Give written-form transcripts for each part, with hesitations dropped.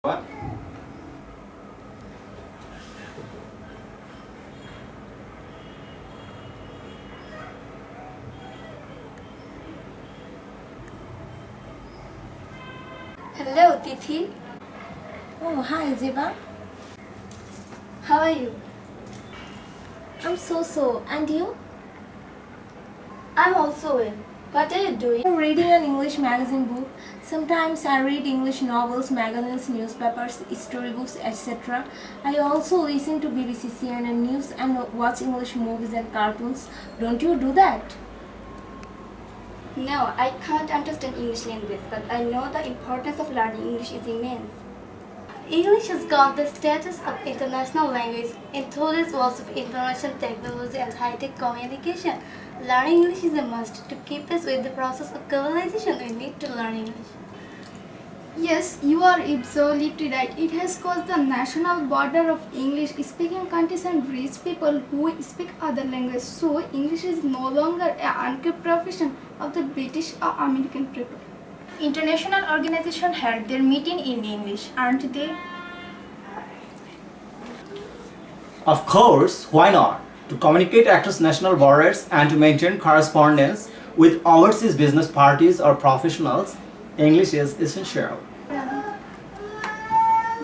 What? Hello, Tithi. Oh, hi, Ziba. How are you? I'm so. And you? I'm also well. What are you doing? I'm reading an English magazine book. Sometimes I read English novels, magazines, newspapers, storybooks, etc. I also listen to BBC CNN news and watch English movies and cartoons. Don't you do that? No, I can't understand English language, but I know the importance of learning English is immense. English has got the status of international language in today's world of information technology and high-tech communication. Learning English is a must. To keep us with the process of globalization, we need to learn English. Yes, you are absolutely right. It has caused the national border of English-speaking countries and reach people who speak other languages. So, English is no longer an unkept profession of the British or American people. International organizations had their meeting in English, aren't they? Of course, why not? To communicate across national borders and to maintain correspondence with overseas business parties or professionals, English is essential.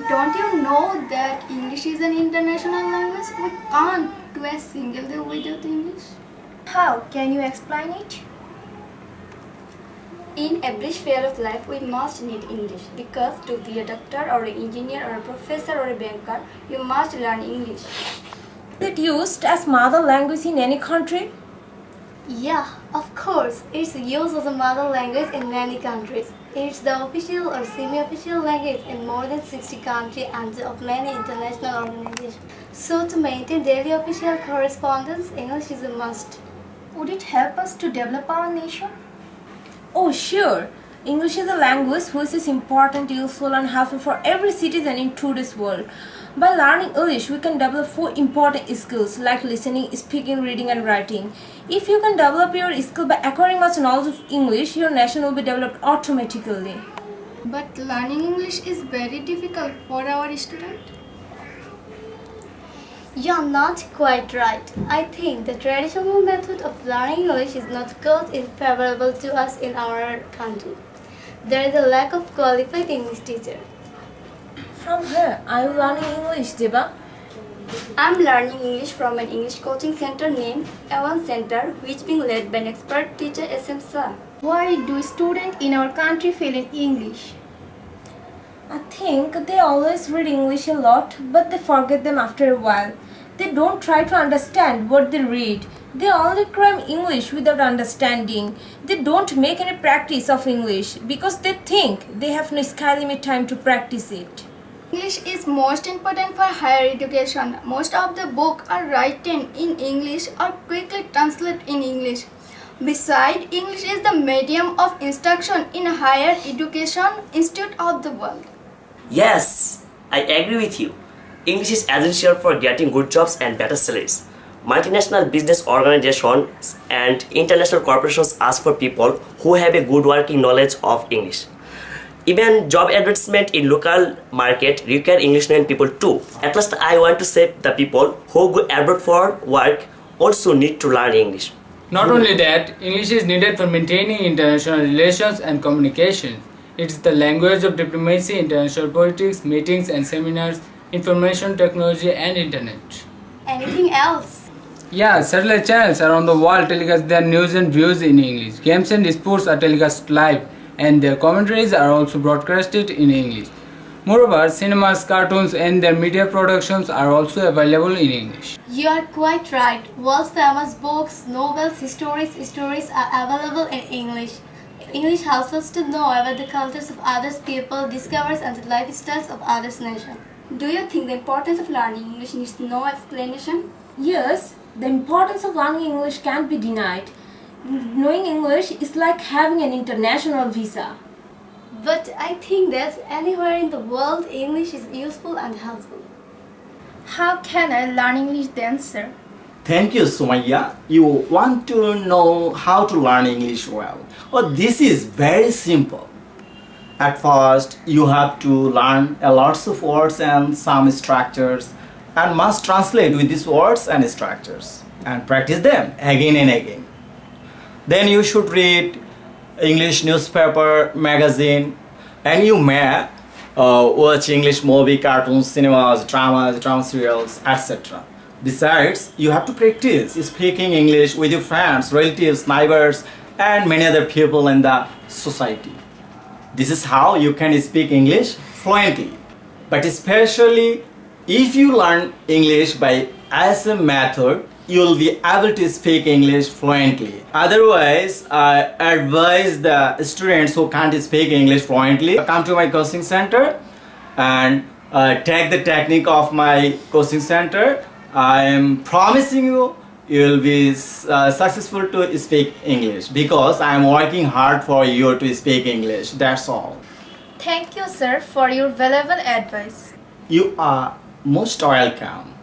Don't you know that English is an international language? We can't do a single day without English. How? Can you explain it? In every sphere of life, we must need English because to be a doctor or an engineer or a professor or a banker, you must learn English. Is it used as mother language in any country? Yeah, of course. It's used as a mother language in many countries. It's the official or semi-official language in more than 60 countries and of many international organizations. So to maintain daily official correspondence, English is a must. Would it help us to develop our nation? Oh, sure. English is a language which is important, useful, and helpful for every citizen in today's world. By learning English, we can develop 4 important skills like listening, speaking, reading, and writing. If you can develop your skill by acquiring much knowledge of English, your nation will be developed automatically. But learning English is very difficult for our students. You're not quite right. I think the traditional method of learning English is not good and favorable to us in our country. There is a lack of qualified English teachers. From where are you learning English, Deba? I'm learning English from an English coaching center named A1 Center, which being led by an expert teacher SM Shah. Why do students in our country fail in English? I think they always read English a lot, but they forget them after a while. They don't try to understand what they read. They only cram English without understanding. They don't make any practice of English because they think they have no sky limit time to practice it. English is most important for higher education. Most of the books are written in English or quickly translated in English. Besides, English is the medium of instruction in higher education institute of the world. Yes, I agree with you. English is essential for getting good jobs and better salaries. Multinational business organizations and international corporations ask for people who have a good working knowledge of English. Even job advertisement in local market require English knowing people too. At last, I want to say the people who go abroad for work also need to learn English. Not only that, English is needed for maintaining international relations and communication. It's the language of diplomacy, international politics, meetings and seminars, information technology and internet. Anything else? Yeah, satellite channels around the world telecast their news and views in English. Games and sports are telecast live and their commentaries are also broadcasted in English. Moreover, cinemas, cartoons and their media productions are also available in English. You are quite right. World famous books, novels, stories are available in English. English helps us to know about the cultures of others people, discovers and the lifestyles of others nations. Do you think the importance of learning English needs no explanation? Yes, the importance of learning English can't be denied. Knowing English is like having an international visa. But I think that anywhere in the world, English is useful and helpful. How can I learn English then, sir? Thank you, Sumaya. You want to know how to learn English well? Oh, this is very simple. At first, you have to learn a lots of words and some structures and must translate with these words and structures and practice them again and again. Then you should read English newspaper, magazine, and you may watch English movie, cartoons, cinemas, drama serials, etc. Besides, you have to practice speaking English with your friends, relatives, neighbors, and many other people in the society. This is how you can speak English fluently. But especially if you learn English by ISM method, you will be able to speak English fluently. Otherwise, I advise the students who can't speak English fluently come to my coaching center and take the technique of my coaching center. I am promising you, you will be successful to speak English because I am working hard for you to speak English. That's all. Thank you, sir, for your valuable advice. You are most welcome.